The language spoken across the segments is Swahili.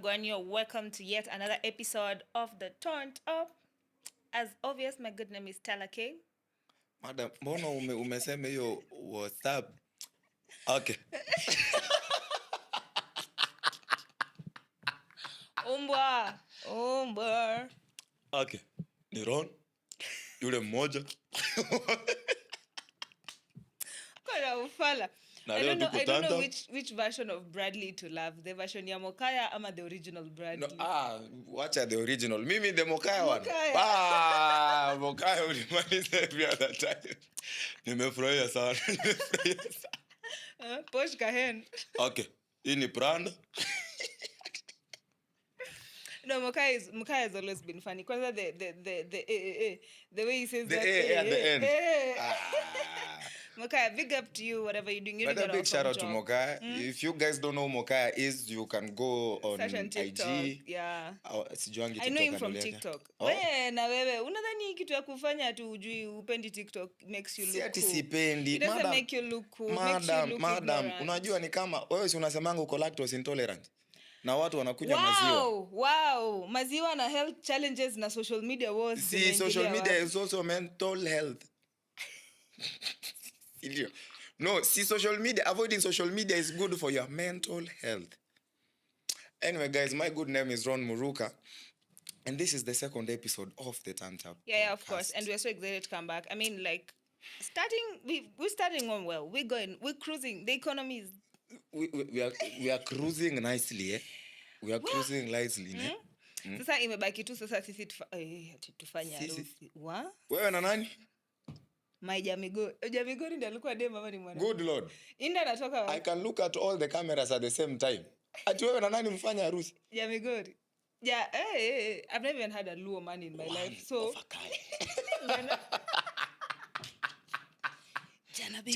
Wagwanyo. Welcome to yet another episode of The Turned Up. As obvious, my good name is Stella Kay. Madam, mbona umesema hiyo WhatsApp? Okay. Umbwa. Okay. Ni Ron. Yule mmoja. Kuna ufala. I don't know which version of Bradley to love. The version ya Mokaya ama the original Bradley. No, watch the original. Mimi the Mokaya one. Mokaya ulimaliza every other time. Nimefurahia sana. Posh Kahen. Okay. Hii ni brand. No, Mokaya has always been funny. Kwanza the way he says the that at the end. Mokaya, big up to you, whatever you're doing. But a big shout out to Mokaya. If you guys don't know who Mokaya is, you can go on TikTok. IG. Yeah. I know him from TikTok. Na wewe, unadhani kitu ya kufanya tu ujui upendi TikTok makes you look cool. Sipendi. It doesn't make you look cool. Madam, unajua ni kama wewe si unasemanga uko lactose intolerant. Na watu wanakunywa maziwa. Wow. Maziwa na health challenges na social media wars. See, social media is also mental health. No, see, avoiding social media is good for your mental health. Anyway, guys, my good name is Ron Muruka, and this is the second episode of the Turned Up. Yeah, of course, and we're so excited to come back. I mean, like, we're starting on well. We're cruising. The economy is... We are cruising nicely, eh? We are cruising nicely, eh? Sasa imebaki tu sasa sisi tufanya harusi. Wewe na nani? My Jamigori ndiye alikuwa dem mama ni mwana. Good Lord. Inda natoka wapi? I can look at all the cameras at the same time. Ati wewe na nani mfanya harusi? Jamigori. Yeah, I've never even had a Luo man in my life. So Janabi.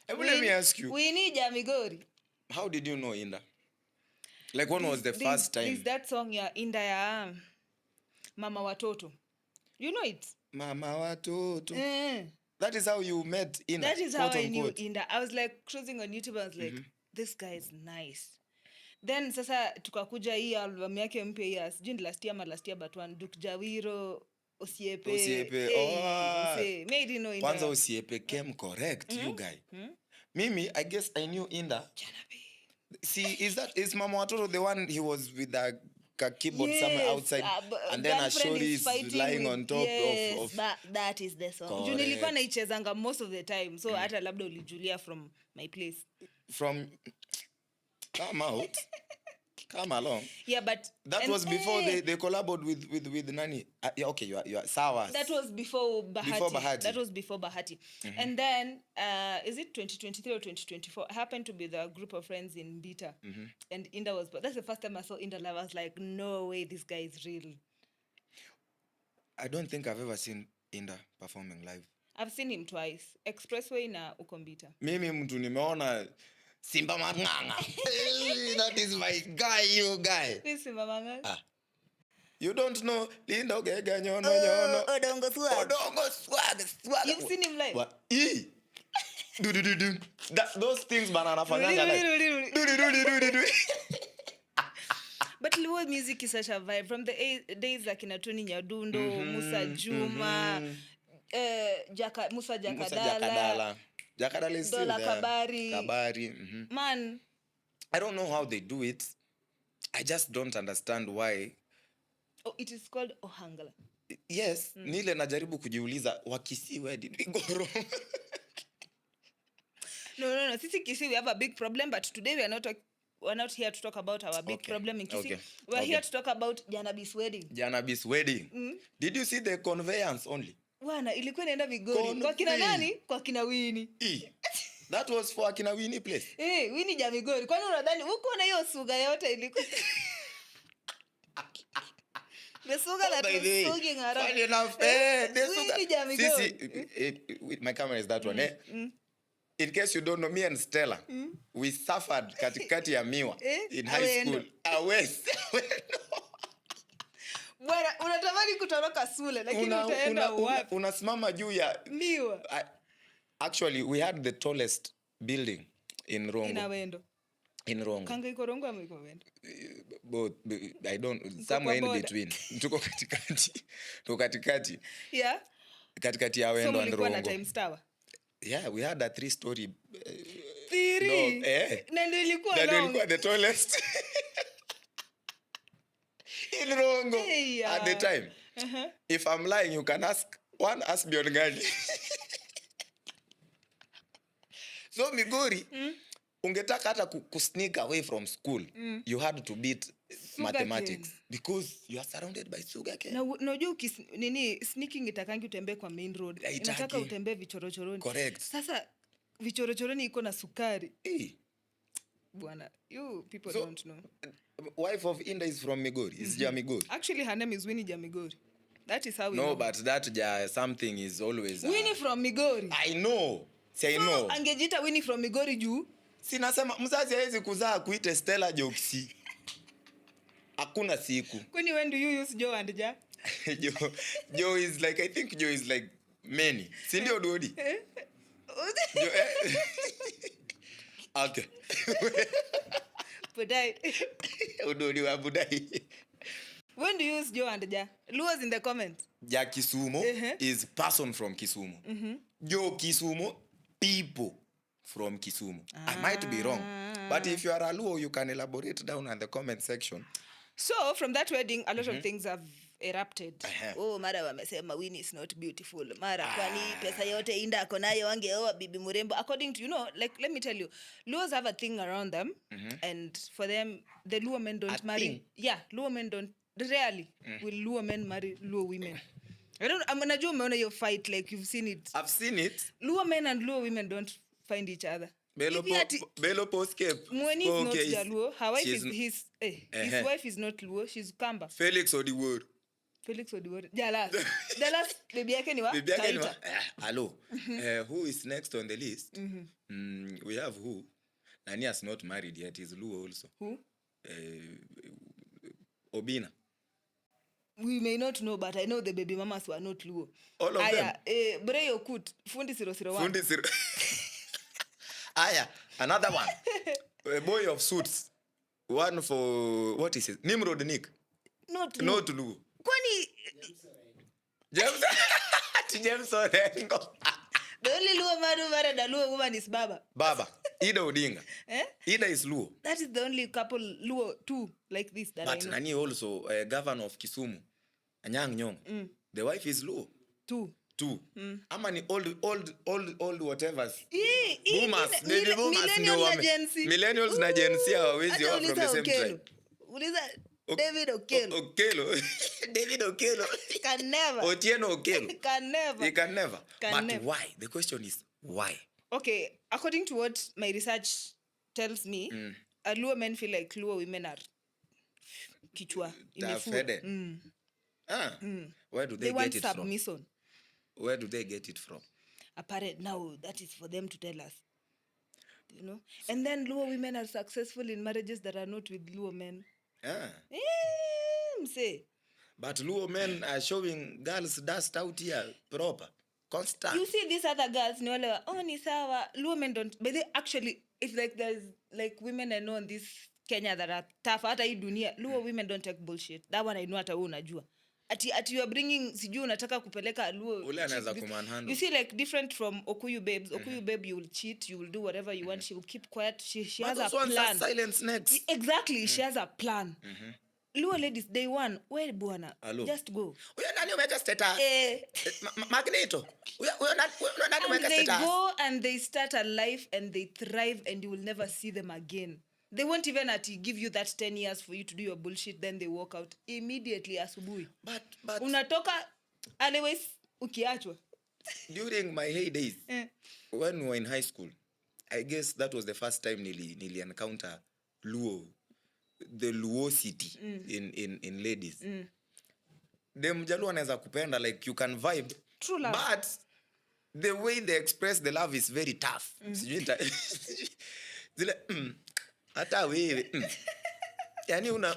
Let me ask you. We need Jamigori. How did you know Inda? Like when was the first time? Is that song ya Inda ya Mama Watoto? You know it? Mama Watoto. That is how you met Inda. That is how I knew Inda. I was like cruising on YouTube. I was like, this guy is nice. Then sasa tukakuja hii album yake mpya ya sijui last year but one Duke Jawiro Osiepe. Made you know Inda. Kwanza Osiepe came correct, you guy. Mimi, I guess I knew Inda. Janabi. See, is Mama Watoto the one he was with the keyboard somewhere outside and then Ashori is lying on top of that is the song. Juu nilikuwa naichezanga most of the time. So hata labda ulijulia from my place. From come along. Yeah, but that was before they collaborated with Nani. Yeah, okay, you are Sawas. That was before Bahati. That was before Bahati. And then is it 2023 or 2024? I happened to be the group of friends in Beta. And Inda was, that's the first time I saw Inda live. I was like, no way, this guy is real. I don't think I've ever seen Inda performing live. I've seen him twice. Expressway na Ukombita. Mimi mtu nimeona Simba Manganga. That is my guy, you guy. This Simba Manganga. You don't know Linda Ogega nyono. Odongo swag. You've seen him live? What? Do. Those things banana fanyanga like. But Luo music is such a vibe. From the days like Tony Nyadundo, Musa Juma, Musa Jakadala. Jakadala is still there. Kabari. Man. I don't know how they do it. I just don't understand why. Oh, it is called Ohangala. Yes. Nile najaribu kujiuliza, Wakisi, where did we go wrong? No. Sisi Kisi, we have a big problem, but today we're not here to talk about our big problem in Kisi. We're here to talk about Janabi's wedding. Janabi's wedding. Did you see the conveyance only? Wana, ilikuwa inaenda Vigori. Kwa kina nani? Kwa kina Winnie. That was for akina Winnie place. Winnie Jamigori. Kwani unadhani huko na hiyo suga yote ilikuwa? The suga that was sogging around. Funny enough, Winnie Jamigori. My camera is that one, In case you don't know, me and Stella, we suffered katikati ya miwa in high school. Bwana, unatamani kutoroka shule lakini utaenda wapi? Unasimama juu ya miwa. Actually, we had the tallest building in Rongo. In Awendo. In Rongo. Kanga iko Rongo ama iko Wendo? Both. I don't. Somewhere in between. Tuko katikati. Tuko katikati. Yeah. Katikati ya Wendo and Rongo. So mlikuwa na Times Tower? Yeah, we had a 3-story. Three? No, eh. Na ndio ilikuwa long. That ilikuwa the tallest. In Rongo. Hey, yeah. At the time. If I'm lying, you can ask Beyond Gani. So Migori, ungetaka hata kusneak away from school, you had to beat mathematics because you are surrounded by sugarcane. Na unajua sneaking itakangi utembee kwa main road. Inataka utembee vichorochoroni. Correct. Sasa vichorochoroni iko na sukari. Bwana, you people so, don't know. Wife of Inda is from Migori. Is Jamigori. Actually, her name is Winnie Jamigori. That is how we know. No, but that something is always... Winnie from Migori. I know. Say so, no. Angejita Winnie from Migori juu. Sinasema mzazi hawezi kuzaa kuite Stella Jokesi. Hakuna siku. Kwani when do you use Joe and Ja? Joe is like, I think Joe is like many. Si ndio Oduodi? Okay. Budai. Oduodi wa Budai. When do you use Joe and Ja? Luo's in the comments. Ja Kisumu is person from Kisumu. Joe Kisumu, people from Kisumu. I might be wrong. But if you are a Luo, you can elaborate down in the comment section. So, from that wedding, a lot of things have erupted. Oh, mara wamesema Winnie is not beautiful. Mara kwani pesa yote Inda ako nayo angeoa bibi murembo. According to, like, let me tell you, Luos have a thing around them. And for them, the Luo men don't marry. Thing? Yeah, Luo men don't. Rarely will Luo men marry Luo women. I'm najua umeona your fight, like you've seen it. I've seen it. Luo men and Luo women don't find each other. Belo Poscape. Mweni is not Jaluo. Her wife is his wife is not Luo. She's Kamba. Felix Odiwuor. Jalas baby yake ni wa? Hello. Who is next on the list? We have who? Nani has not married yet. He's Luo also. Who? Obina. We may not know, but I know the baby mamas were not Luo. All of them. Breyo Kut, Fundi 001. Fundi 0. Aya, another one. A boy of suits. One for, what is it? Nimrod Nick. Not Luo. Kwani? James Orengo. The only Luo man who married a Luo woman is Baba. Ida Odinga. Ida is Luo. That is the only couple Luo two like this that but I know. Nani also governor of Kisumu, Anyang Nyong. The wife is Luo. Two. Ama ni old whatever. Boomers. Millennials na Gen Z hawezi wa from the same tribe. Uliza David Okello. David Okello. Can never. Otieno Okello. Can never. He can never. But why? The question is why? Okay, according to what my research tells me, Luo men feel like Luo women are kichwa. Where do they get it from? Submission. Where do they get it from? Apparent now, that is for them to tell us. You know? And then Luo women are successful in marriages that are not with Luo men. Say. But Luo men are showing girls dust out here proper. Constant. You see these other girls, ni sawa. Luo men don't. But they actually, if like there's like women I know in this Kenya that are tough, hata hii dunia, Luo women don't take bullshit. That one I know hata wewe unajua. Ati you are bringing sijui unataka kupeleka Luo. Ule anaweza kumanhandle. You see like different from Okuyu babes. Okuyu babe, you will cheat, you will do whatever you want. She will keep quiet. She has a plan. Silence next. Exactly, she has a plan. Luo ladies, day one, where bwana? Just go. Uyo nani umeka status? Magneto. Uyo nani umeka status? They go and they start a life and they thrive and you will never see them again. They won't even give you that 10 years for you to do your bullshit, then they walk out immediately asubuhi. But unatoka otherwise ukiachwa. During my heydays, when we were in high school, I guess that was the first time nili encounter Luo, the Luosity in ladies. Dem Jaluo anaweza kupenda, like you can vibe. True love. But the way they express the love is very tough. Zile hata wewe yani una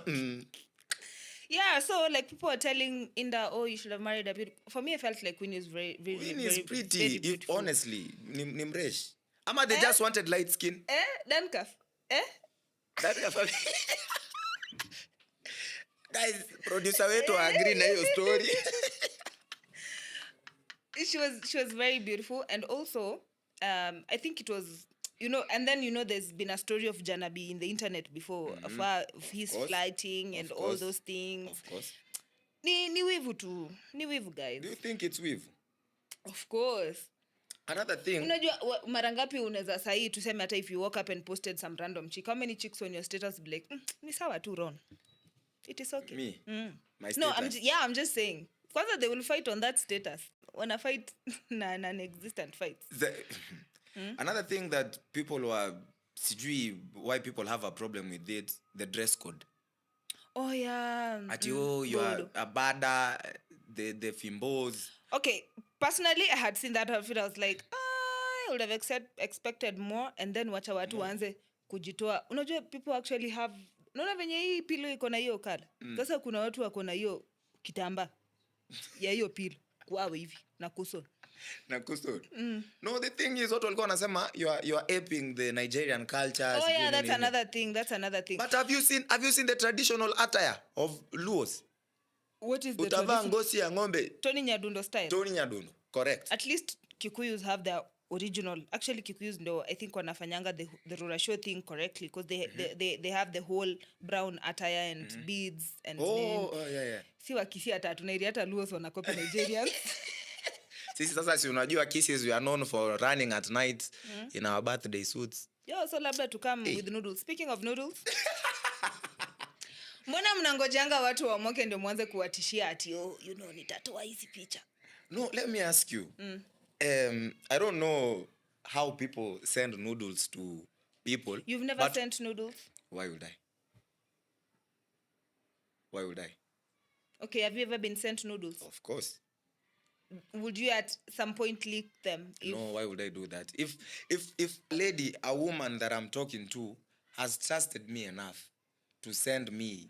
Yeah, so like people are telling Inda, oh, you should have married a beautiful. For me, I felt like Winnie is very Winnie is pretty. Very beautiful. Honestly, nimresh. Ama they just wanted light skin. Dancurf. That your family. Guys, producer wetu agree na hiyo story. She was very beautiful, and also I think it was, and then there's been a story of Janabi in the internet before, of his flighting and all those things. Of course. Ni wivu tu. Ni wivu, guys. Do you think it's wivu? Of course. Another thing. Unajua mara ngapi unaweza sahi tuseme hata if you woke up and posted some random chick, how many chicks on your status be like, ni sawa tu Ron. It is okay. Me? My status? No, I'm just saying. Kwanza they will fight on that status. Wanna fight na non-existent fights. Another thing that people were why people have a problem with it, the dress code. Oh yeah. You are a bada, the fimbos. Okay, personally I had seen that outfit. I was like, I would have expected more, and then wacha watu waanze kujitoa. Unajua people actually have, unaona venye hii pillow iko na hiyo kala. Sasa kuna watu wako na hiyo kitamba ya hiyo pillow kwao hivi na kuso. No, the thing is, what walikuwa wanasema, you are aping the Nigerian culture. Oh yeah, that's another thing. But have you seen the traditional attire of Luos? What is the Utavaa ngozi ya ng'ombe? Tony Nyadundo style. Tony Nyadundo, correct. At least Kikuyus have their original. Actually Kikuyus ndo I think wanafanyanga the Rurasho thing correctly, because they have the whole brown attire and beads and yeah. Si wakisi hata tunairi hata Luos wana copy Nigerians. Sisi sasa si unajua kisses we are known for running at night in our birthday suits. So labda to come with Noodles. Speaking of Noodles. Mbona mnangojanga watu wamoke ndio mwanze kuwatishia ati nitatoa hizi picha? No, let me ask you. I don't know how people send noodles to people. You've never sent noodles? Why would I? Okay, have you ever been sent noodles? Of course. Would you at some point leak them? No, why would I do that? If a woman that I'm talking to has trusted me enough to send me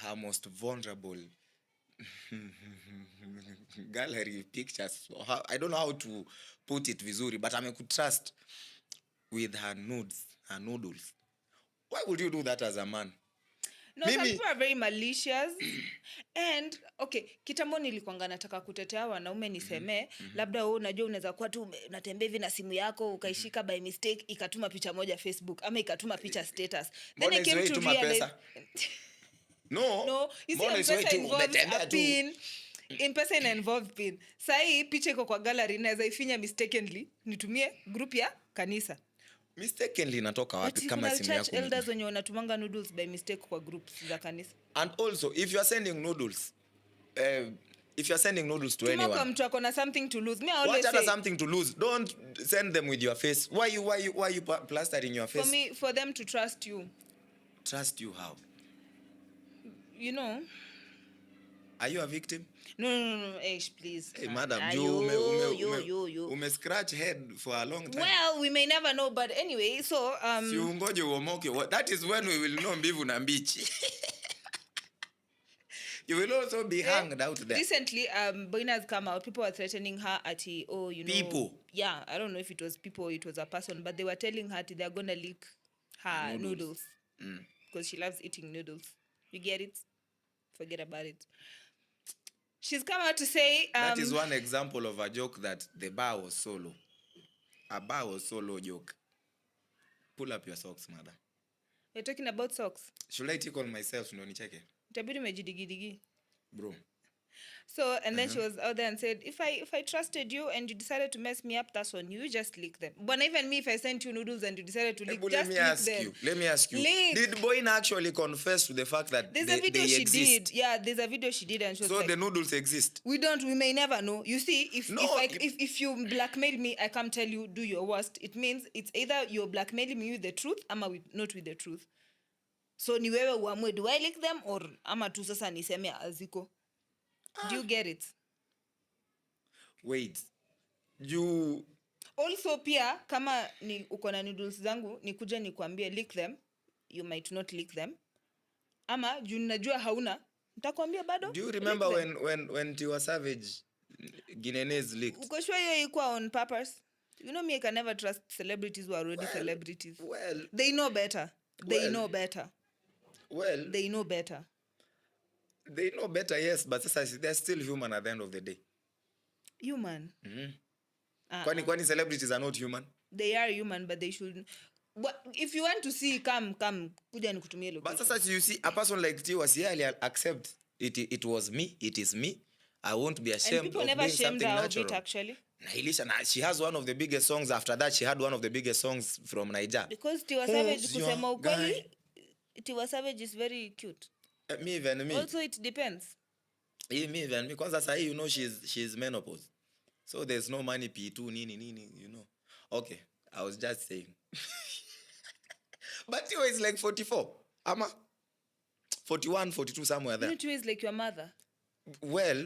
her most vulnerable gallery pictures, I don't know how to put it vizuri, but I could trust with her nudes, her noodles. Why would you do that as a man? No, some people are very malicious. And okay, kitambo nilikuanga nataka kutetea wanaume niseme, labda wewe unajua unaweza kuwa tu unatembea hivi na simu yako ukaishika by mistake ikatuma picha moja Facebook ama ikatuma picha status. Then I came to realize No, you see M-PESA involves a pin. M-PESA involves pin. Sai picha iko kwa gallery naweza ifinya mistakenly nitumie group ya kanisa. Mistakenly natoka wapi kama simu yako? Church elders wenye wanatumanga noodles by mistake kwa groups za kanisa. And also if you are sending noodles to anyone, Tumaka mtu akona something to lose. Me I always say, what something to lose? Don't send them with your face. Why you plastering your face? For them to trust you. Trust you how? Are you a victim? No, please. Hey, madam, you scratch head for a long time. Well, we may never know, but anyway, so si ungoje uomoke. That is when we will know mbivu na mbichi. You will also be hanged out there. Recently, Boina has come out. People were threatening her at people. Yeah, I don't know if it was people or it was a person, but they were telling her they're gonna leak her noodles. Because she loves eating noodles. You get it? Forget about it. She's come out to say that is one example of a joke that the bar was solo. A bar was solo joke. Pull up your socks, madam. You're talking about socks? Should I tickle myself? No, nicheke. Itabidi umejidigidigi. Bro. So, and then she was out there and said, if I trusted you and you decided to mess me up, that's on you. Just leak them. But even me, if I sent you noodles and you decided to leak, just leak them. Let me ask you. Leak. Did Boina actually confess to the fact that there's a video she exist? Yeah, there's a video she did, and she was so like, the noodles exist? We may never know. You see, if you blackmail me, I come tell you, do your worst. It means it's either you're blackmailing me with the truth, ama not with the truth. So ni wewe uamue, do I leak them or ama tu sasa niseme aziko? Do you get it? Wait. You also pia kama ni uko na noodles zangu nikuje nikwambie leak them, you might not leak them. Ama juu najua hauna, nitakwambia bado. Do you remember when Tiwa Savage Guinea's leaked? Uko sure hiyo ilikuwa on purpose? You know me, I can never trust celebrities who are already celebrities. Well, they know better. They know better. Well, They know better. They know better, yes, but they're still human at the end of the day. Human. Kwani celebrities are not human? They are human, but they shouldn't. If you want to see, come, kuja nikutumie location. But you see, a person like Tiwa, I'll accept it was me, it is me. I won't be ashamed of doing something natural. It, actually. She has one of the biggest songs. After that, she had one of the biggest songs from Nigeria. Because Tiwa Savage, kusema ukweli, Tiwa Savage is very cute. Me. Also, it depends. Me, because that's how you know she's menopause. So there's no money P2, nini, you know. Okay, I was just saying. But Tiwa is like 44. Ama 41, 42, somewhere there. Tiwa is like your mother. Well,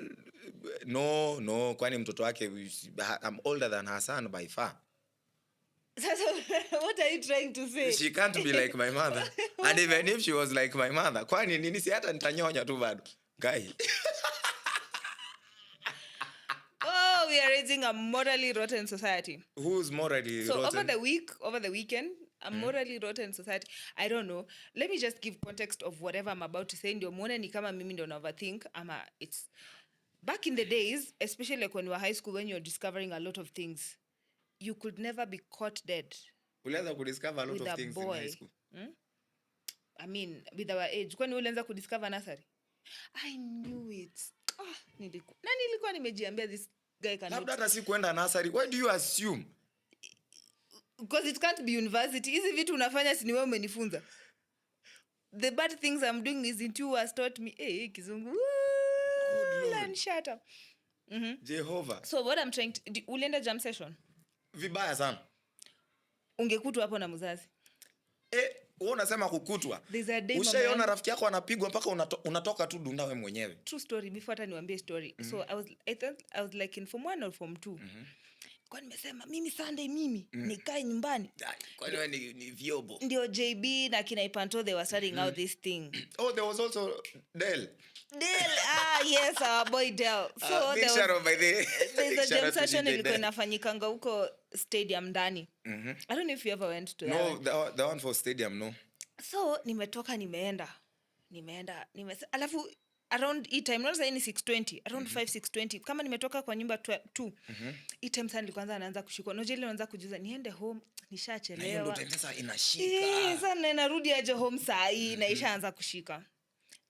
no, kwani mtoto wake, I'm older than her son by far. What are you trying to say? She can't be like my mother. And even if she was like my mother, kwani nini si hata nitanyonya tu bado. Guy. Oh, we are raising a morally rotten society. Who's morally rotten? So over the weekend, a morally rotten society. I don't know. Let me just give context of whatever I'm about to say. Ndio muone ni kama mimi ndo overthink. It's back in the days, especially like when you were high school, when you're discovering a lot of things, you could never be caught dead. Ulianza kudiscover a lot of things in high school. I mean, with our age. Kwani ulianza kudiscover nursery? I knew it. Nilikuwa nimejiambia this guy cannot. Labda hata si kwenda nursery. Why do you assume? Because it can't be university. Hizi vitu unafanya si ni wewe umenifunza. The bad things I'm doing is in you has taught me. Kizungu. And shut up. Jehovah. So what I'm trying to... Ulienda jam session? Vibaya sana. Ungekutwa hapo na mzazi. Wewe unasema kukutwa. Ushaona rafiki yako anapigwa mpaka unatoka tu dunda wewe mwenyewe. True story. Before hata niwaambie story. So I was like in form 1 or form 2. Kwa nimesema mimi Sunday nikae nyumbani. Kwani wewe ni viobo. Ndio JB na kina Ipanto they were starting out this thing. Oh, there was also Del. Yes, our boy Del. So big shout out by there's a jam session ilikuwa inafanyikanga huko stadium ndani. I don't know if you ever went to that. No, the one for stadium, no. So nimetoka nimeenda. Alafu around hii time, not say ni 6:20, around 5-6:20, kama nimetoka kwa nyumba 2, hii time sana nilikuwa anaanza kushikwa. Noje ile anaanza kujuza niende home, nishachelewa. Na ndio sasa inashika. Sana narudi aje home saa hii na ishaanza kushika.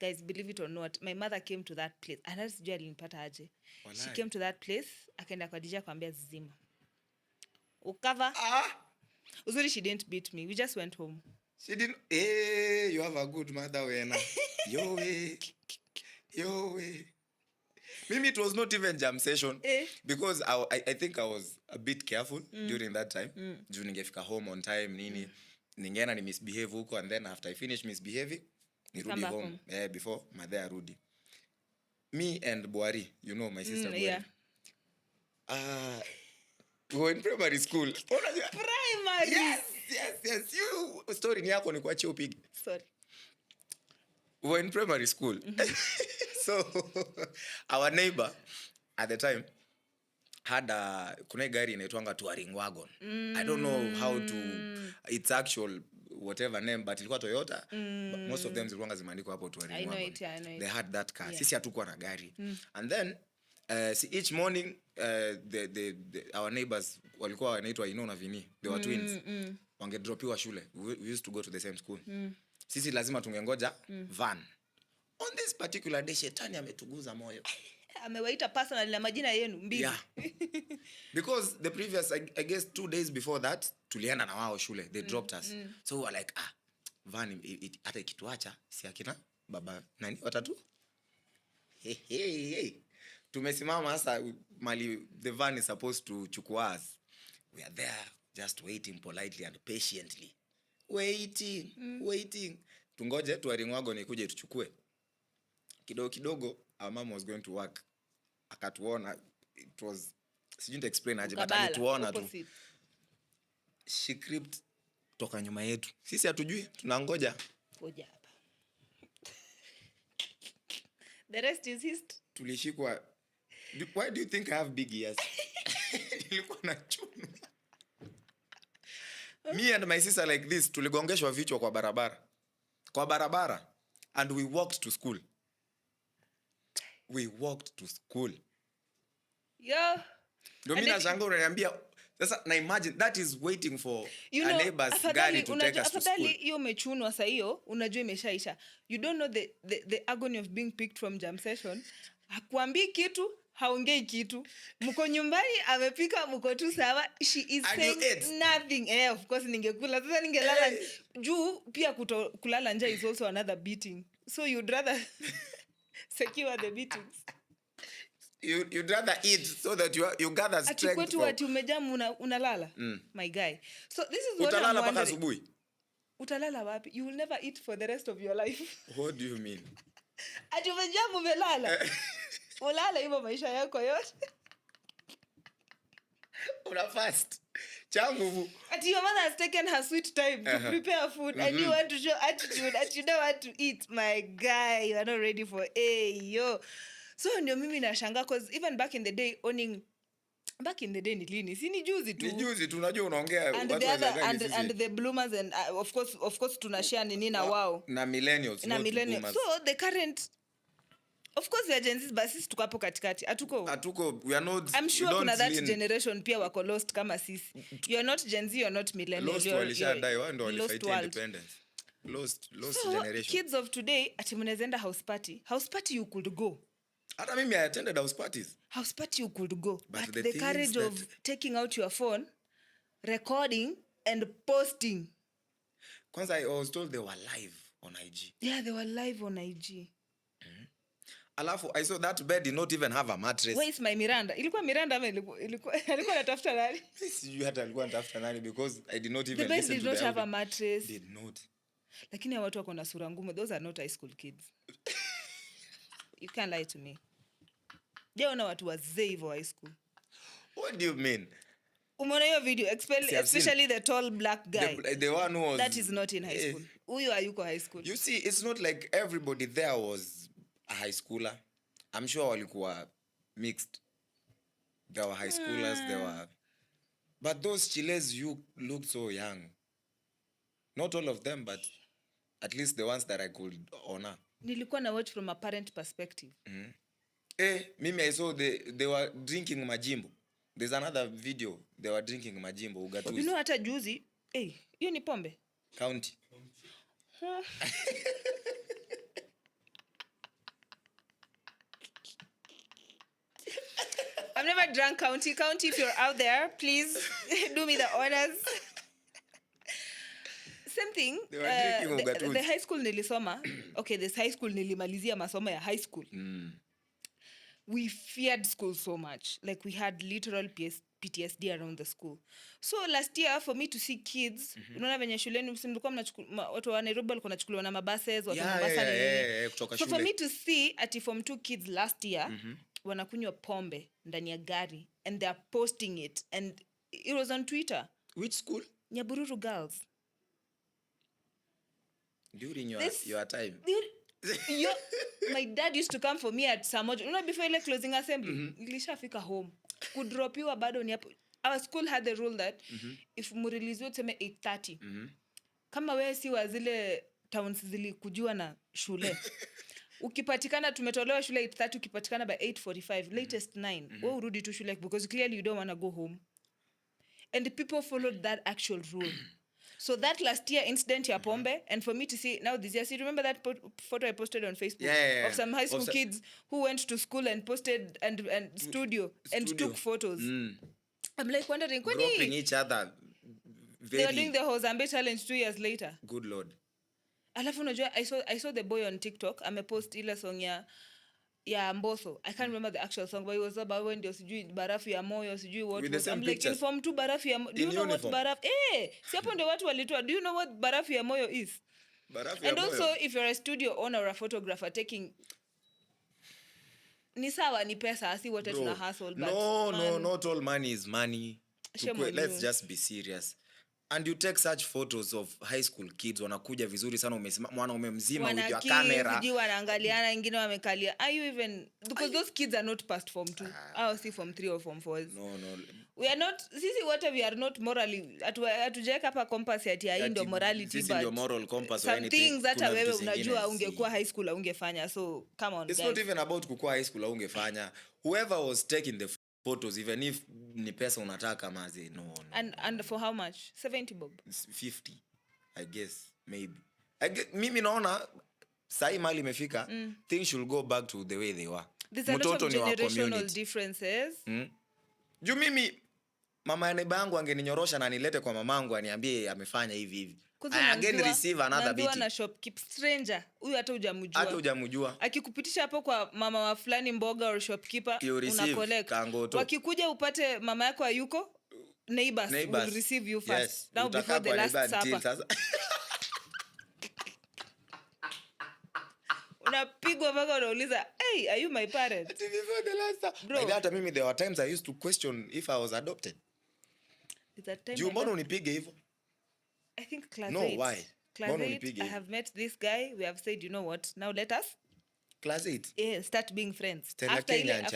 Guys, believe it or not, my mother came to that place. And that's sijui alinipata aje. She came to that place, akaenda kwa DJ akamwambia zima. Ukava. Uzuri she didn't beat me. We just went home. She didn't. You have a good mother, Wena. Yo way. Maybe it was not even jam session. Because I think I was a bit careful during that time. Juu ningefika home on time, nini. Ningeenda ni misbehave huko, and then after I finish misbehaving, nirudi home. Before mother arudi. Me and Buari, you know my sister Buari. Yeah. We were in primary school. Primary? Yes. You story ni yako ni kuachia upige. Sorry. We were in primary school. So our neighbor at the time had kuna gari inaitwanga touring wagon. I don't know how to its actual whatever name, but ilikuwa Toyota. But most of them zilikuwa zimeandikwa hapo touring wagon. I know it. They had that car. Sisi hatukuwa na gari. And then each morning our neighbors walikuwa wanaitwa Ino na Vini. They were twins. Wangedropiwa shule. We used to go to the same school. Sisi lazima tungengoja van. On this particular day, shetani ametuguza moyo. Amewaita personally na majina yenu mbili. Yeah. Because the previous, I guess 2 days before that, tulienda na wao shule. They dropped us. So we were like, van hata ikituacha si akina baba nani watatu? Hey. Tumesimama sasa mali the van is supposed to chukua us. We are there just waiting politely and patiently. Waiting. Tungoje touring wagon ikuje tuchukue. Kidogo our mom was going to work. Akatuona, it was sijui explain aje, but alituona tu. She creeped toka nyuma yetu. Sisi hatujui, tunangoja. Ngoja hapa. The rest is history. Tulishikwa. Why do you think I have big ears? Nilikuwa na chunu. Me and my sister like this, tuligongeshwa vichwa kwa barabara. Kwa barabara. And we walked to school. We walked to school. Yeah. Ndio mimi nashangaa unaniambia sasa na imagine that is waiting for a neighbor's gari to take us to school. Afadhali hiyo umechunwa saa hiyo unajua imeshaisha. You don't know the agony of being picked from jam session. Hakuambii kitu, haongei kitu. Mko nyumbani amepika mko tu sawa. She is saying nothing. Of course ningekula. Sasa ningelala juu pia kulala nje is also another beating. So you'd rather secure the beatings. You'd rather eat so that you gather strength. Ati kwetu ati umejamu unalala. My guy. So this is what utalala paka asubuhi. Utalala wapi? You will never eat for the rest of your life. What do you mean? Ati umejamu umelala. Ulala hivyo maisha yako yote. Una fast. Changu. Ati your mother has taken her sweet time to prepare food and you want to show attitude that you don't want to eat. My guy, you are not ready for yo. So ndio mimi nashangaa cause even back in the day ni lini? Si ni juzi tu. Ni juzi tu unajua unaongea watu wa gani sisi. And the bloomers and of course tunashare nini na wao. Na millennials. So the current of course we are Gen Z but sisi tuko hapo katikati. Atuko we are not. I'm sure kuna that generation pia wako lost kama sisi. You are not Gen Z, you are not millennial. Lost walishadai wao ndio walifight independence. Lost generation. Kids of today ati mnaenda house party. House party you could go. Hata mimi I attended house parties. House party you could go. But the courage of taking out your phone, recording and posting. Kwanza I was told they were live on IG. Yeah, they were live on IG. Alafu I saw that bed did not even have a mattress. Where is my Miranda? Ilikuwa Miranda ama ilikuwa anatafuta nani? Sijui hata alikuwa anatafuta nani because I did not even listen to the bed did not have a mattress. Did not. Lakini watu wako na sura ngumu. Those are not high school kids. You can't lie to me. Ona watu wazee hivyo high school. What do you mean? Umeona hiyo video especially the tall black guy. The one who was that is not in high school. Huyo hayuko high school. You see, it's not like everybody there was a high schooler. I'm sure walikuwa mixed. There were high schoolers, there were. But those chiles, you looked so young. Not all of them, but at least the ones that I could honor. Nilikuwa na watch from a parent perspective. Mimi I saw they were drinking majimbo. There's another video. They were drinking majimbo. Ugatuzi. You know hata juzi, hiyo ni pombe. County. I've never drunk County. County, if you're out there, please do me the honors. Same thing. The high school nilisoma. Okay, this high school nilimalizia masomo ya high school. We feared school so much. Like we had literal PTSD around the school. So last year for me to see kids, unaona venye shuleni mlikuwa watu wa Nairobi walikuwa wanachukuliwa na mabuses, watu wa Mombasa na so for me to see ati from 2 kids last year wanakunywa pombe ndani ya gari and they are posting it and it was on Twitter. Which school? Butere Girls. During your time. My dad used to come for me at Samojo. Before ile closing assembly, nilishafika home. Kudropiwa bado ni hapo. Our school had the rule that if murelease tuseme 8:30. Kama wewe si wa zile towns zilikujua na shule. Ukipatikana tumetolewa shule 8:30, ukipatikana by 8:45, latest 9. Wewe urudi tu shule because clearly you don't want to go home. And the people followed that actual rule. So that last year incident ya pombe, and for me to see now this year, see, remember that photo I posted on Facebook of some high school kids who went to school and posted and studio and took photos. I'm like wondering, groping each other. They were doing the Hozambe challenge 2 years later. Good Lord. Alafu unajua I saw the boy on TikTok amepost ile song ya Mbosso. I can't remember the actual song, but it was about when ndio sijui barafu ya moyo, sijui what. I'm like inform tu barafu ya moyo. Do you know what barafu? Si hapo ndio watu walitoa. Do you know what barafu ya moyo is? Barafu ya moyo. And also if you're a studio owner or a photographer taking ni sawa ni pesa, si wote tuna hustle, but no, not all money is money. Let's just be serious. And you take such photos of high school kids wanakuja vizuri sana, mwanaume mzima with your camera. Wanaki wanaangaliana, wengine wamekalia. Are you even because those kids are not past form 2. Au si form 3 or form 4. No. we are not sisi wote we are not morally atujaweka hapa compass ya hii ndio morality sisi ndio moral but compass or some anything. things hata Kuna wewe vitu zingine unajua ungekuwa high school ungefanya, so come on it's guys. not even about kukua high school ungefanya. Whoever was taking the photos, even if ni pesa unataka mazi, no. And for how much? 70 bob? 50 I guess, maybe. Mimi naona sahi mali imefika, things should go back to the way they were. There's a lot of generational differences. Juu mimi mama ya neighbor yangu angeninyorosha na nilete kwa mamangu aniambie amefanya hivi hivi. Again receive another beating. Na shopkeep stranger, huyu hata hujamjua. Akikupitisha hapo kwa mama wa fulani mboga or shopkeeper, una collect. Wakikuja upate mama yako hayuko, neighbors will receive you first. Yes. Now before the last supper. Unapigwa mpaka unauliza, hey, are you my parent? Before the last supper. Like that, mimi there were times I used to question if I was adopted. Is that time? Do mbona unipige hivyo? I think class No, 8. why? Class 8, I have met this guy. We have said, you know what? Now let us Class 8. Yeah, start being friends. Stella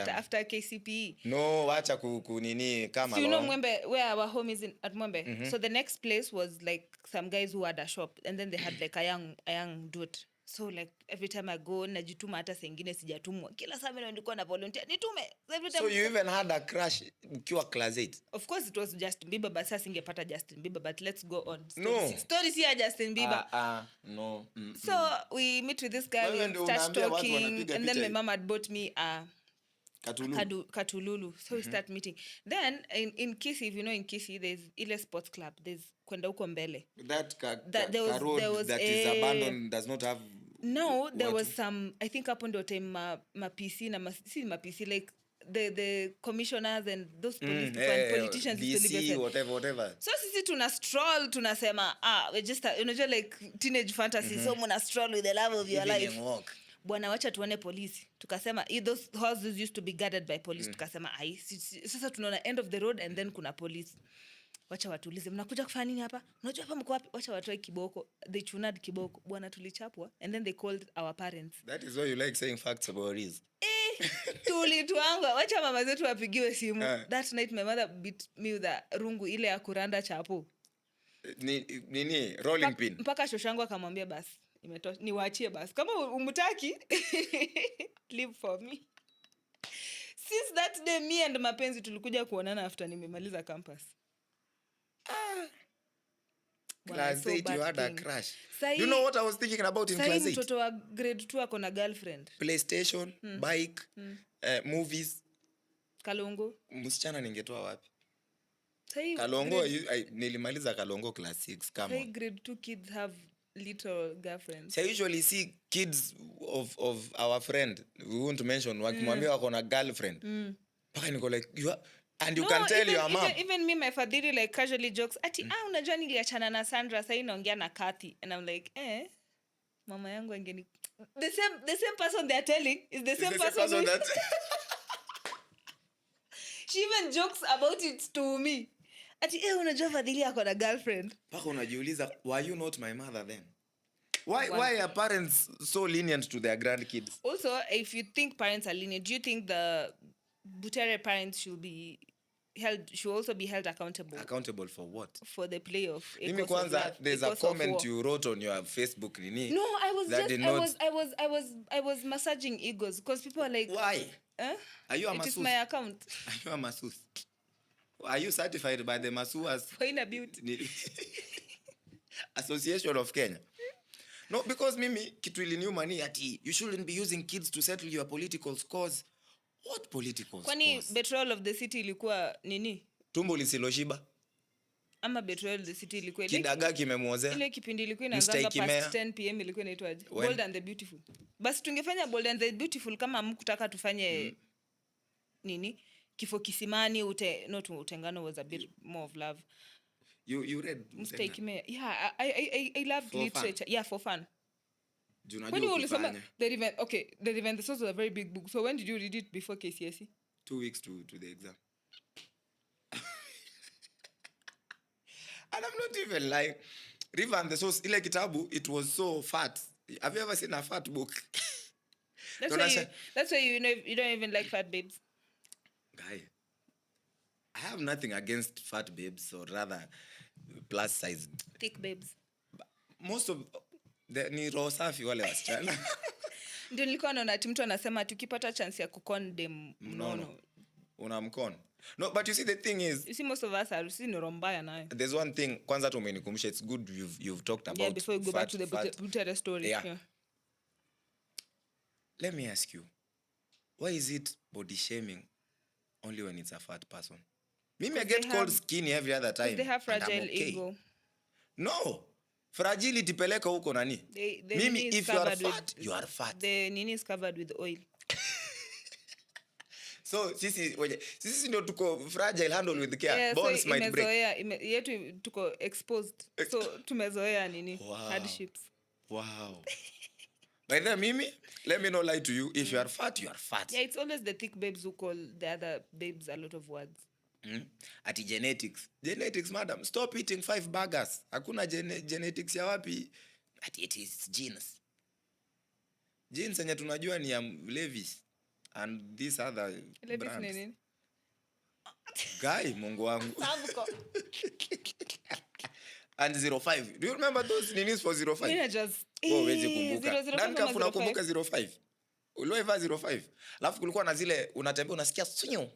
After KCPE. No, wacha kunini kama. So you know Mwembe, where our home is at Mwembe. So the next place was like some guys who had a shop, and then they had like a young dude. So like every time I go najituma hata sengine sijatumwa. Kila saa mimi nilikuwa na volunteer nitume. So you even had a crush ukiwa class 8? Of course it was Justin Bieber, but sasa singepata Justin Bieber, but let's go on. Story si ya Justin Bieber. No. So we meet with this guy, we start talking, and then my mom had bought me a Katululu. So we start meeting. Then in Kisii, if you know in Kisii, there's Ile Sports Club. There's kwenda huko mbele. There was is abandoned, does not have. No, there was some. I think hapo ndio time ma PC na ma PC, like the commissioners and those police and politicians used to live whatever. So sisi tuna stroll, tunasema we just like teenage fantasy. So muna stroll with the love of your life. Bwana wacha tuone polisi. Tukasema those houses used to be guarded by police. Tukasema sasa tunaona end of the road and then kuna police. Wacha watuulize, mnakuja kufanya nini hapa? Unajua hapa mko wapi? Wacha watoe kiboko. They chunad kiboko. Bwana tulichapwa, and then they called our parents. That is why you like saying facts about this. Tulituanga. Wacha mama zetu wapigiwe simu. That night my mother beat me with a rungu ile ya kuranda chapo. Nini rolling pin. Mpaka shoshangu akamwambia basi imetosha, niwaachie basi. Kama umtaki leave for me. Since that day me and mapenzi tulikuja kuonana after nimemaliza campus. Class 8 you had a crush. You know what I was thinking about in class 8? Mtoto wa grade 2 akona girlfriend. PlayStation, bike, movies. Kalongo. Msichana ningetoa wapi? Kalongo nilimaliza Kalongo class 6 kama. Say grade 2 kids have little girlfriends. So I usually see kids of our friend, we won't mention, wakimwambia wako na girlfriend. Paka niko like and you can tell your mom. Even me, my father like casually jokes, ati unajua niliachana na Sandra, sasa inaongea na Kathy, and I'm like mama yangu angeni the same person they are telling is the same person that she even jokes about it to me. Ati unajua Fadhili yako na girlfriend. Paka unajiuliza, why you not my mother then? Why are parents so lenient to their grandkids? Also, if you think parents are lenient, do you think the Butere parents should also be held accountable? Accountable for what? For the play of Mimi kwanza, there's a comment you wrote on your Facebook, Nini. No, I was massaging egos because people are like, why? Are you a masseuse? It is my account. Are you a masseuse? Are you certified by the Masseuses Boina Beauty Association of Kenya? No, because mimi kitu iliniuma ni ati you shouldn't be using kids to settle your political scores. What political scores? Kwani Betrayal of the City ilikuwa nini? Tumbo lisiloshiba. Ama Betrayal of the City ilikuwa kidaga kimemuozea. Ile kipindi ilikuwa inaanza past 10 pm ilikuwa inaitwaje? Bold and the Beautiful. Basi tungefanya Bold and the Beautiful kama mkutaka tufanye nini? Kifo kisimani not utengano was a bit more of love. You read Mistake me. Yeah, I love literature. Yeah, for fun. When you only the event, this was a very big book. So when did you read it before KCSE? 2 weeks to the exam. And I'm not even lying. River and the Source, ile kitabu, it was so fat. Have you ever seen a fat book? That's why you don't even like fat babes. Guy. I have nothing against fat babes, or rather plus size. Thick babes. Most of the ni roho safi wale wasichana. Ndio nilikuwa naona ati mtu anasema tukipata chance ya kukondem mnono. Unamkon. No, but you see the thing is, you see most of us are si ni rombaya nayo. There's one thing kwanza tumenikumbusha, it's good you've talked about. Yeah, before you go back to the Butere story. Yeah. Let me ask you, why is it body shaming only when it's a fat person? Mimi I get called skinny every other time. They have fragile ego. No. Fragility peleka huko nani? Mimi, if you are fat, you are fat. The nini is covered with oil. So sisi ndio tuko fragile, handle with care. Yeah, Bones so might break. Yetu tuko exposed. So tumezoea nini? Hardships. Wow. By the Mimi, let me not lie to you. If you are fat, you are fat. Yeah, it's always the thick babes who call the other babes a lot of words. Ati genetics. Genetics, madam. Stop eating 5 burgers. Hakuna genetics ya wapi. Ati it is genes. Genes yenye tunajua ni ya Levi's and these other Levi's brands. Nini? Guy, Mungu wangu. And 05. Do you remember those ninis for 05? Mina just... Wezi kumbuka. Dancurf unakumbuka 05? Uliweva 05. Alafu kulikuwa na zile unatembea unasikia swinyo.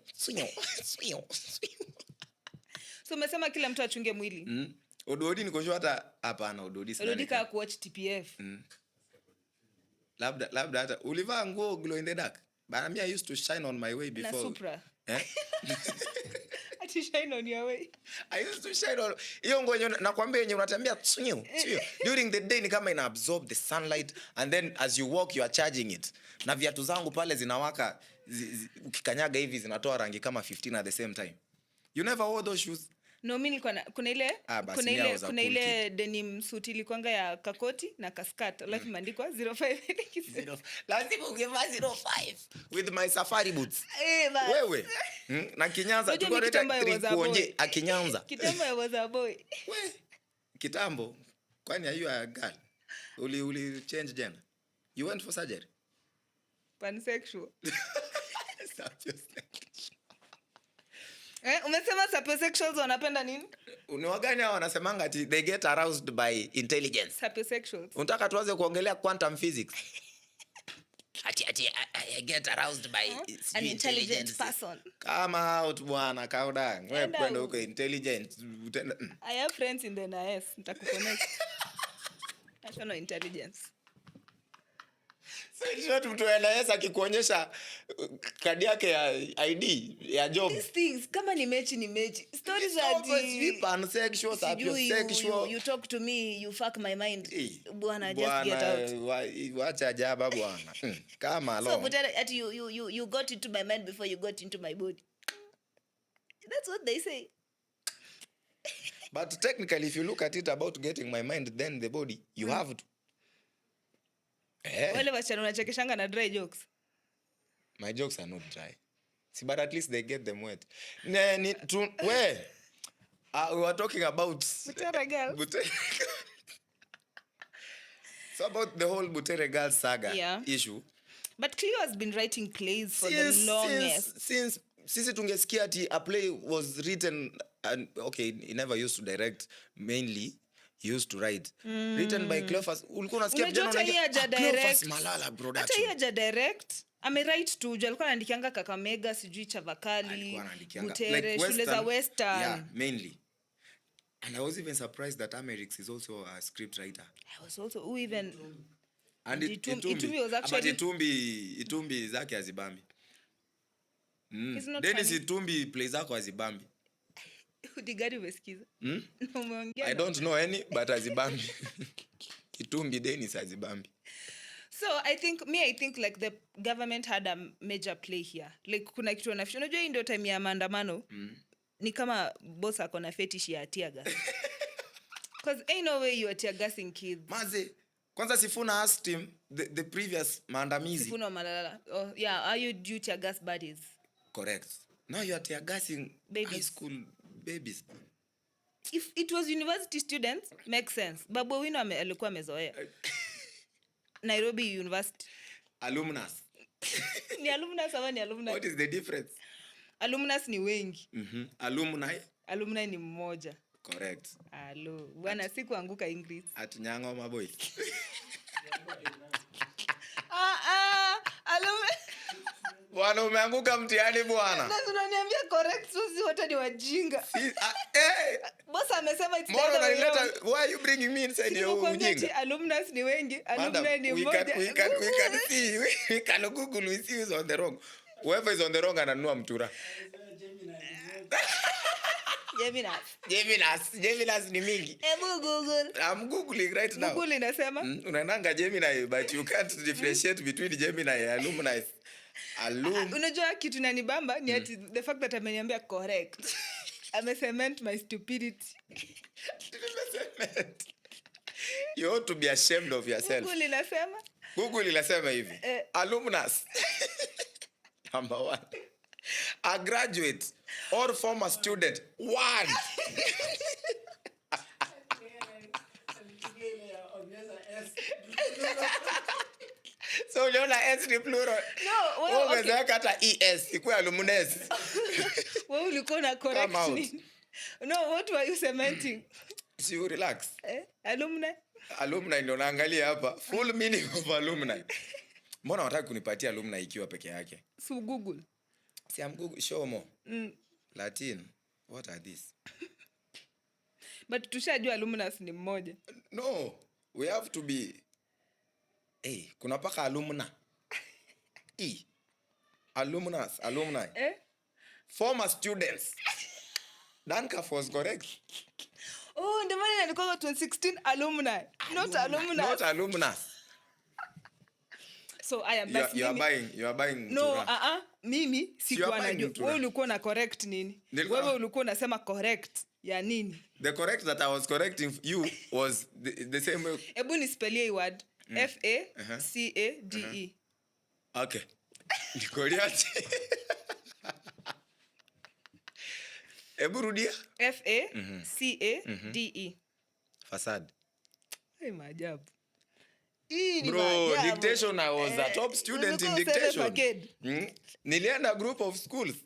So umesema kila mtu achunge mwili. Oduodi niko sure hata hapana Oduodi sana. Oduodi ka kuwatch TPF. Labda hata ulivaa nguo glow in the dark. But I used to shine on my way before. Na Supra. Eh? Ati shine on your way. I used to shine on hiyo nguo nakwambia yenye unatembea swinyo. During the day ni kama ina absorb the sunlight, and then as you walk you are charging it. Na viatu zangu pale zinawaka ukikanyaga hivi zinatoa rangi kama 15 at the same time. You never wore those shoes? No, mimi kuna ile denim suit ilikuanga ya kakoti na kaskat, alafu imeandikwa 05. Lazima ungevaa 05 with my safari boots. Wewe na kinyanza tulikuwa leta 3 kuonje akinyanza. Kitambo I was a boy. We kitambo kwani are you a girl? Uli change gender? You went for surgery? Pansexual. Umesema sapiosexuals wanapenda nini? Ni wagani hao wanasemanga ati they get aroused by intelligence. Sapiosexuals. Unataka tuanze kuongelea quantum physics? ati I get aroused by an intelligent person. Kama out bwana kauda. Wewe kwenda huko intelligent. I have friends in the NIS. Nitakukonnect. National intelligence. Sio mtu anaweza akikuonyesha kadi yake ya ID ya job. These things kama ni mechi. Stories are the pansexual, sapiosexual. You talk to me, you fuck my mind. Bwana just get out. Wacha jaba bwana. Kama alone. So but you got into my mind before you got into my body. That's what they say. But technically if you look at it about getting my mind then the body, you have to. Wale wachana unachekeshanga na dry jokes. My jokes are not dry. See, but at least they get them wet. We were talking about Butere Girls. So about the whole Butere Girls saga issue. But Cleo has been writing plays for the longest. Since sisi tungesikia ati a play was written and okay, he never used to direct, mainly he used to write. Written by Cleophas. Ulikuwa unasikia vijana wanaingia Cleophas Malala production. Hata yeye haja direct. Ame write tu. Alikuwa anaandikianga Kakamega, sijui Chavakali, Butere, like shule za Western. Yeah, mainly. And I was even surprised that Amerix is also a script writer. I was also who even and Itumbi was actually Itumbi zake azibambi. Dennis Itumbi plays zako azibambi. Udigari umesikiza? I don't know any, but azibambi. Itumbi Dennis azibambi. So I think like the government had a major play here. Like kuna kitu wanaficha. Unajua hii ndio time ya maandamano. Ni kama boss ako na fetish ya tear gas. Because ain't no way you are tear gassing kids. Maze, kwanza Sifuna asked him the previous maandamizi. Sifuna Malala. Oh yeah, are you due tear gas buddies? Correct. Now you are tear gassing high school babies. If it was university students, makes sense. Babu Wino alikuwa amezoea. Nairobi University. Alumnus. Ni alumnus ama ni alumni? What is the difference? Alumnus ni wengi. Alumni ni mmoja. correct. Bwana sikuanguka English. Nyango maboy. Alumni. Bwana umeanguka mtihani bwana. Na unaniambia correct sio wote ni wajinga. Boss amesema it's better. Why are you bringing me inside your ujinga? Alumnus ni wengi, alumni ni mmoja. We can see. We can Google, we see who's on the wrong. Whoever is on the wrong ananunua mtura. Geminas ni mingi. Google. I'm googling right now. Google inasema? Unaendanga Gemini but you can't differentiate between Gemini and alumni. Unajua kitu nanibamba ni ati the fact that ameniambia correct. Amecement my stupidity. You ought to be ashamed of yourself. Google inasema hivi. Alumnus. Number 1. A graduate or former student. 1. So unaona S ni plural. No, well, okay. Hata ES ikuwe alumnus. Wewe ulikuwa na correct. No, what were you cementing? So you relax. Alumni. Alumni ndio naangalia hapa. Full meaning of alumni. Mbona unataka kunipatia alumni ikiwa peke yake? So Google. Si am Google show more. Latin. What are these? But tushajua alumnus ni mmoja. No, we have to be kuna paka alumna. Alumnus, alumni. Former students. Dancurf was correct. The money nilikuwa 2016 alumni. Not alumnus. Not alumnus. So I am you are buying no mimi sikuwa najua wewe ulikuwa na correct nini wewe ulikuwa unasema correct ya nini the correct that I was correcting you was the same way. Hebu nispelie hii word FACADE. Okay. Nikoliaje? Hebu rudia. FACADE. Facade. Maajabu. Bro, dictation, I was a top student in dictation. Nilienda group of schools.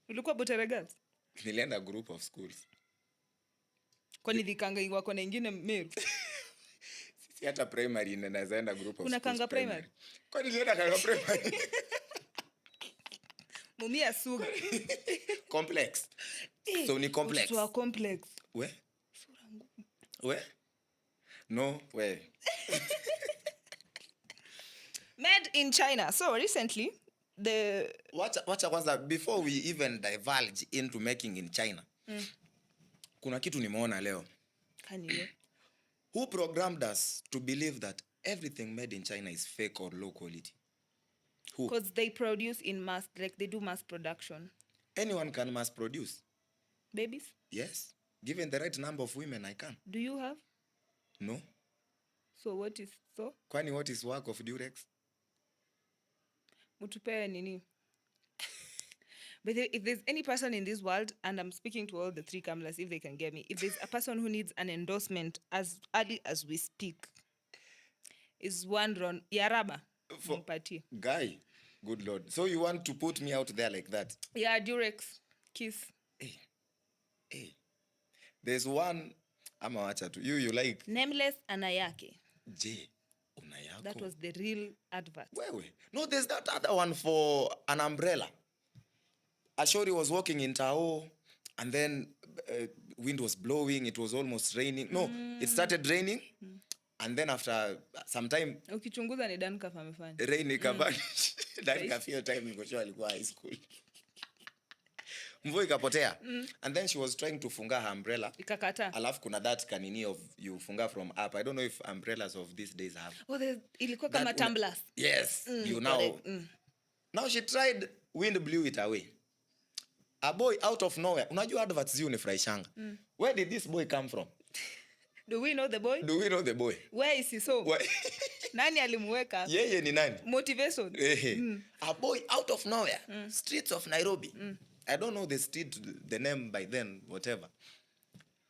Ulikuwa Butere Girls? Nilienda group of schools. Kwani vikanga wako na ingine Meru? Sisi hata primary ninaenda group of schools. Kuna kanga primary? Kwani nilienda kanga primary? Mumia suga. Complex. So ni complex. So complex. We? We? No way. Made in China. So recently, before we even divulge into making in China, kuna kitu nimeona leo. Who programmed us to believe that everything made in China is fake or low quality? Who? Because they produce in mass, like they do mass production. Anyone can mass produce. Babies? Yes. Given the right number of women, I can. Do you have? No. So what is so? Kwani what is work of Durex? Mutupea nini? But if there's any person in this world, and I'm speaking to all the three cameras, if they can get me, if there's a person who needs an endorsement as early as we speak, is one Ron Yaraba. Guy, good Lord. So you want to put me out there like that? Yeah, Durex. Kiss. Hey. There's one... Ama wacha tu. You like... Nameless Anayake. Unayako. That was the real advert. Wewe. No, there's that other one for an umbrella. Ashori was walking in Tao, and then wind was blowing. It was almost raining. No, it started raining. And then after some time... Ukichunguza ni Dancurf amefanya. Rain ikavanish. Dancurf hiyo time niko alikuwa high school. Mvua ikapotea. And then she was trying to funga her umbrella. Ikakata. Alafu kuna that kanini of you funga from up. I don't know if umbrellas of these days have. Ilikuwa kama tumblers. Yes. You now. Now she tried, wind blew it away. A boy out of nowhere. Unajua adverts zi unifurahishanga. Where did this boy come from? Do we know the boy? Do we know the boy? Where is he so? Nani alimuweka? Yeye ni nani? Motivation. A boy out of nowhere. Streets of Nairobi. I don't know the street, the name by then, whatever.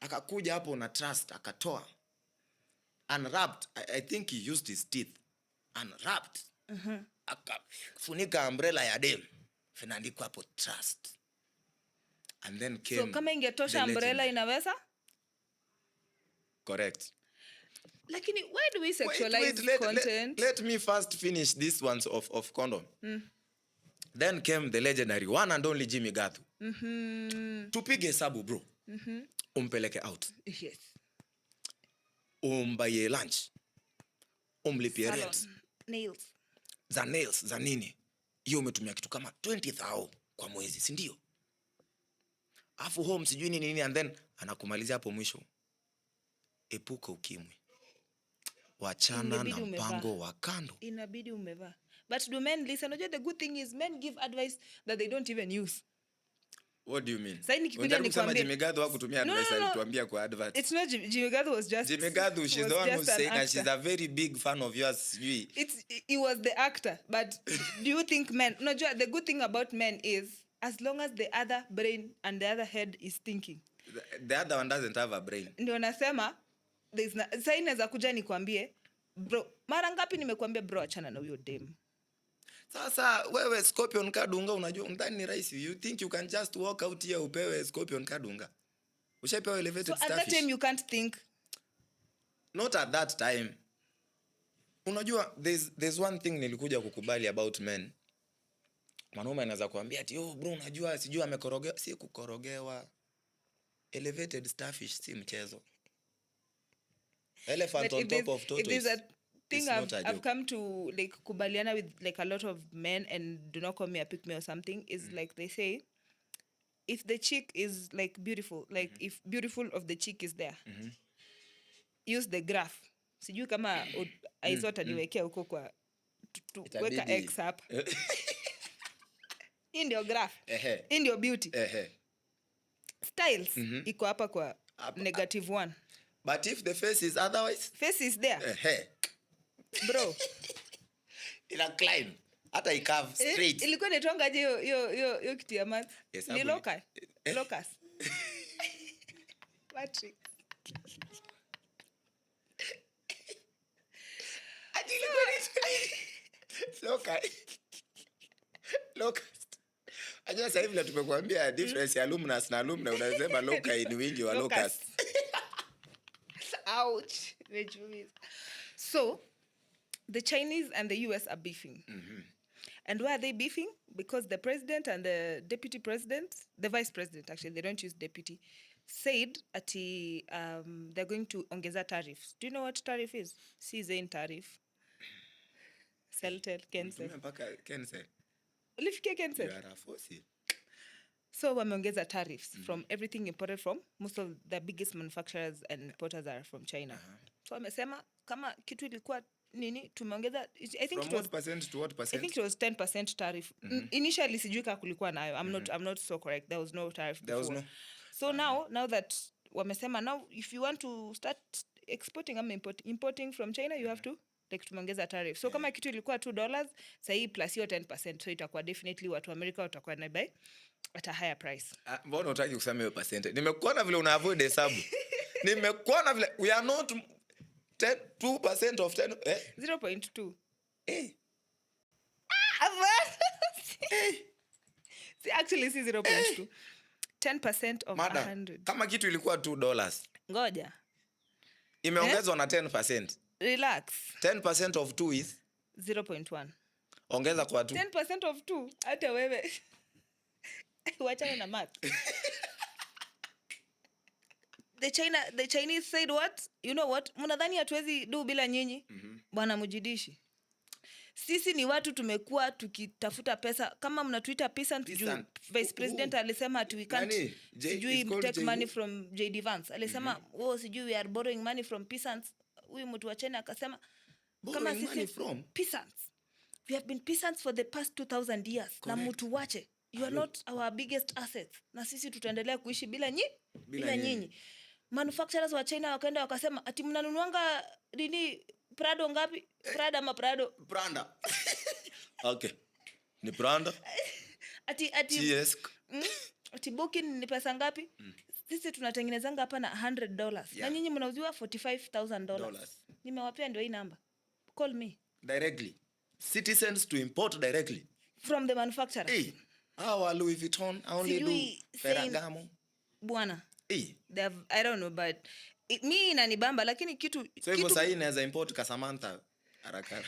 Akakuja hapo na trust, akatoa. Unwrapped. I think he used his teeth. Unwrapped. Akafunika umbrella ya dem. Finaandikwa hapo trust. And then came. So kama ingetosha umbrella inaweza? Correct. Lakini why do we sexualize content? Let me first finish this ones of condom. Then came the legendary one and only Jimmy Gathu. Tupige hesabu bro. Umpeleke out. Yes. Umbaye lunch. Umlipie rent. Nails. Za nini? Hiyo umetumia kitu kama 20,000 kwa mwezi, si ndio? Afu home sijui nini and then anakumalizia hapo mwisho. Epuka ukimwi. Wachana na mpango wa kando. Inabidi umevaa. But do men listen? The good thing is men give advice that they don't even use. What do you mean? Sasa nikikuja nikwambie Jimmy Gathu hakutumia advice alituambia kwa advert. It's not Jimmy Gathu was just Jimmy Gathu, she's the one who's saying and she's a very big fan of yours. He was the actor, but do you think men? No, the good thing about men is as long as the other brain and the other head is thinking. The other one doesn't have a brain. Ndio nasema sasa inaweza kuja nikwambie bro, mara ngapi nimekuambia bro achana na huyo dem. Sasa wewe Scorpion Kadunga unajua undani ni rahisi. You think you can just walk out here upewe Scorpion Kadunga? Ushapewa elevated starfish. So at that time you can't think. Not at that time. Unajua there's one thing nilikuja kukubali about men. Mwanaume anaweza kuambia ati bro unajua sijui amekorogewa, si kukorogewa. Elevated starfish si mchezo. Elephant on top of tortoise. Thing I've come to like kubaliana with like a lot of men, and do not call me a pick me or something, is like they say if the chick is like beautiful, like if beautiful of the chick is there, use the graph. Sijui kama aizota niwekea huko kwa weka x hapa. In your graph. In your beauty. Styles iko hapa kwa -1. But if the face is otherwise, face is there. Bro, ina climb hata ikave straight. Ilikuwa netonga je hiyo kitu ya math. Ni locus. Patrick. Locus. Ajua sasa hivi tumekuambia difference ya alumnus na alumna, unasema loci ni wingi wa locus. Ouch. So the Chinese and the US are beefing. And why are they beefing? Because the president and the deputy president, the vice president actually, they don't use deputy, said that they're going to ongeza tariffs. Do you know what tariff is? Season tariff. Celtel, Kensel. Ulifikia Kensel? You are a fossil. So wameongeza tariffs from everything imported from, most of the biggest manufacturers and importers are from China. So wamesema kama kitu ilikuwa nini tumeongeza, I think from what percent to what percent? I think it was 10% tariff. Initially sijui kama kulikuwa nayo. I'm not so correct. There was no tariff before. There was no. So now that wamesema now if you want to start exporting ama importing from China you have to like tumeongeza tariff. So kama kitu ilikuwa $2 sasa hii plus hiyo 10%, so itakuwa definitely watu wa America watakuwa na buy at a higher price. Mbona unataka kusema hiyo percent? Nimekuona vile una avoid hesabu. Nimekuona vile we are not 2% of 10 0.2. See, actually see 0.2. 10% of Madam, 100. Kama kitu ilikuwa $2. Ngoja. Imeongezwa na 10%. Relax. 10% of 2 is 0.1. Ongeza kwa 2. 10% of 2 hata wewe. Wachana na math. The Chinese said what? You know what? Mnadhani hatuwezi do bila nyinyi? Bwana Mujidishi. Sisi ni watu tumekuwa tukitafuta pesa kama mnatuita peasant. Vice President alisema we can't sijui take money from JD Vance. Alisema sijui we are borrowing money from peasants. Huyu mtu wa China akasema kama sisi from peasants. We have been peasants for the past 2000 years. Correct. Na mtu wache. You are not our biggest assets. Na sisi tutaendelea kuishi bila nyinyi. Manufacturers wa China wakaenda wakasema ati mnanunuanga nini Prado ngapi? Prada ama Prado? Prada. Okay. Ni Prada. Ati yes. Ati booking ni pesa ngapi? Sisi tunatengenezanga hapa na $100. Yeah. Na nyinyi mnauziwa $45,000. Nimewapea ndio hii namba. Call me. Directly. Citizens to import directly. From the manufacturer. Our Louis Vuitton only do Ferragamo. Bwana. I don't know, but me inanibamba lakini kitu so hivyo sasa inaweza import ka Samantha haraka.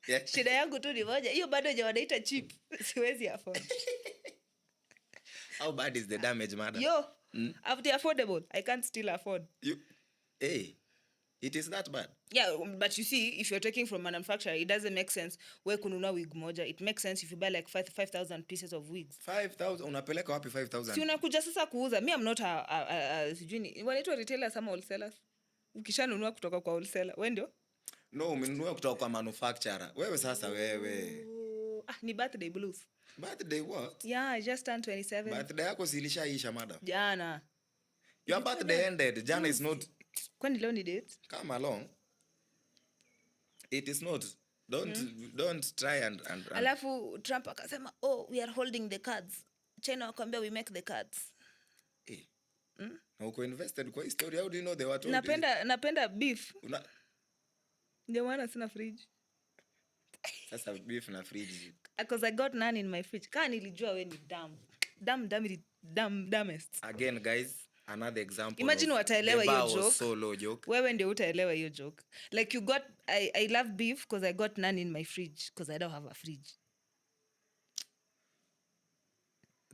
Yeah. Shida yangu tu ni moja. Hiyo bado je wanaita cheap. Siwezi afford. How bad is the damage, madam? Yo, after affordable, I can't still afford. It is that bad. Yeah, but you see, if you're taking from manufacturer, it doesn't make sense. Where kununua wig moja, it makes sense if you buy like 5,000 pieces of wigs. 5,000 unapeleka wapi 5,000? Si unakuja sasa kuuza. Me I'm not sijui wanaitwa retailers ama wholesalers. Ukishanunua kutoka kwa wholesaler, wewe ndio? No, umenunua kutoka kwa manufacturer. Wewe sasa wewe. Ni birthday blues. Birthday what? Yeah, I just turned 27. Birthday yako silishaisha, madam. Jana. Your birthday ended. Jana is not. Kwani leo ni date? Come along. It is not. Don't try and Alafu Trump akasema, we are holding the cards. China wakwambia we make the cards. Na uko invested kwa history. How do you know they were told? Napenda beef. Ndio maana sina fridge. Sasa beef na fridge. Because I got none in my fridge. Kaa nilijua we ni dumbest. Again, guys, another example. Imagine wataelewa hiyo joke. So low joke. Wewe ndio utaelewa hiyo joke. Like you got, I love beef because I got none in my fridge because I don't have a fridge.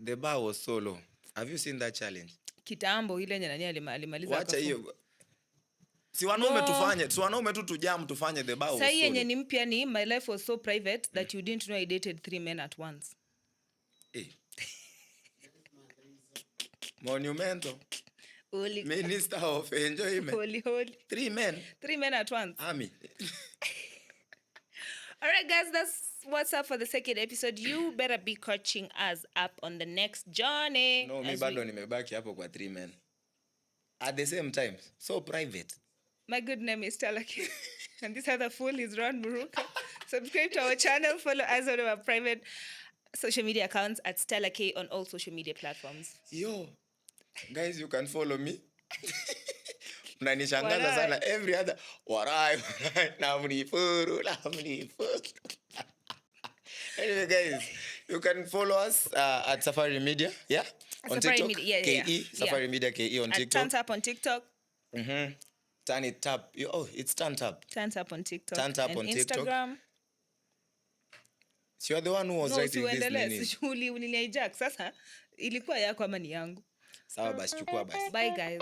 The bar was so low. Have you seen that challenge? Kitambo ile nani alimaliza. Wacha hiyo. Si wanaume tu tujam tufanye the bar was so low. Sasa yenye ni mpya ni my life was so private that you didn't know I dated 3 men at once. Monumental. Minister of enjoyment. Holy. 3 men. 3 men at once. Army. All right, guys, that's what's up for the second episode. You better be catching us up on the next journey. No, mi bado nimebaki hapo kwa 3 men. At the same time, so private. My good name is Stella Kay, and this other fool is Ron Muruka. Subscribe to our channel, follow us on our private social media accounts at Stella Kay on all social media platforms. Yo, guys, you can follow me. Unanishangaza sana every other warai namnifuru. Anyway, guys, you can follow us at Safari Media, yeah? On Safari TikTok, Media, KE, Safari Media KE on TikTok. Turn Up on TikTok. Turn it up. It's Turn Up. Turn Up on TikTok. Turn Up on Instagram. So you're the one who was writing this name. Shughuli uninihijack sasa ilikuwa yako ama ni yangu. Sawa basi chukua basi. Bye guys.